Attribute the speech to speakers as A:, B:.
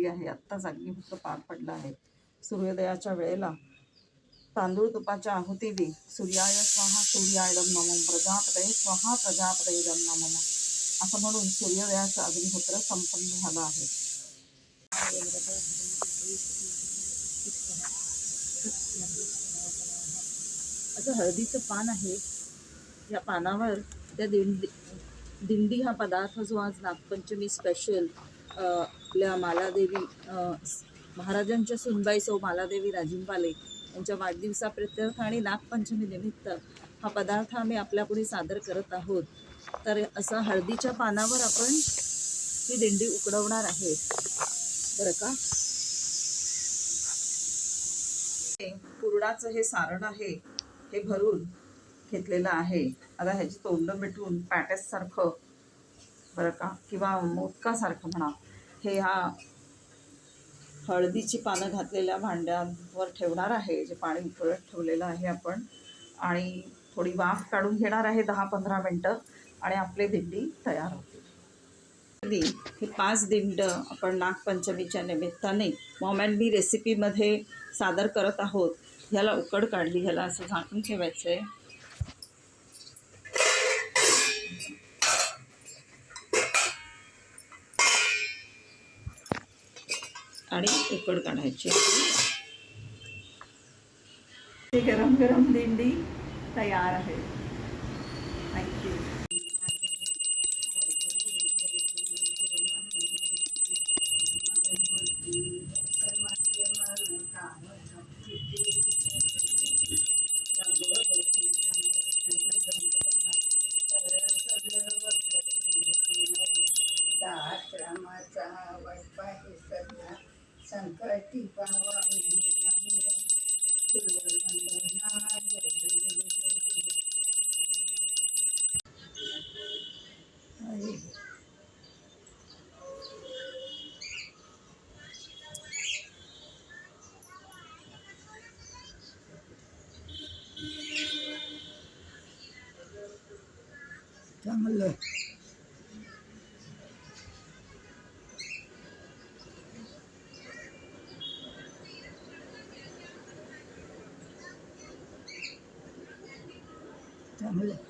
A: झाली आहे. आत्ताच अग्निहोत्र पार पडला आहे. सूर्योदयाच्या वेळेला तांदूळ तुपाच्या आहुती दे. सूर्याय स्वाहा सूर्यायडम नमः, प्रजापतये स्वाहा प्रजापतये नमः असं म्हणून सूर्योदयाचं अग्निहोत्र संपन्न झालं आहे. असं हळदीचं पान आहे. या पानावर त्या दिंडी हा पदार्थ जो आज नागपंचमी स्पेशल आपल्या मालादेवी महाराजांच्या सुनबाई सौ मालादेवी राजिंपाले यांच्या वाढदिवसाप्रित्यर्थ आणि नागपंचमी निमित्त हा पदार्थ आम्ही आपल्यापुढे सादर करत आहोत. तर असं हळदीच्या पानावर आपण ही दिंडी उकडवणार आहे बरं का. पुरणाचं हे सारण आहे, हे भरून घेतलेलं आहे. आता ह्याची तोंड मिटून पॅटेससारखं बरं का, किंवा मोदकासारखं म्हणा, हे ह्या हळदीची पानं घातलेल्या भांड्यांवर ठेवणार आहे, जे पाणी उकळत ठेवलेलं आहे आपण, आणि थोडी वाफ काढून घेणार आहे 10-15 मिनटं, आणि आपली दिंडी तयार होते. हे 5 दिंड आपण नागपंचमीच्या निमित्ताने मॉम अँड मी रेसिपीमध्ये सादर करत आहोत. ह्याला उकड काढली, ह्याला असं झाकून ठेवायचं आहे. आणि उकड काढायची. गरम गरम दिंडी तयार आहे. थँक्यू.
B: संकटी पावावी चांगलं. चांगलं.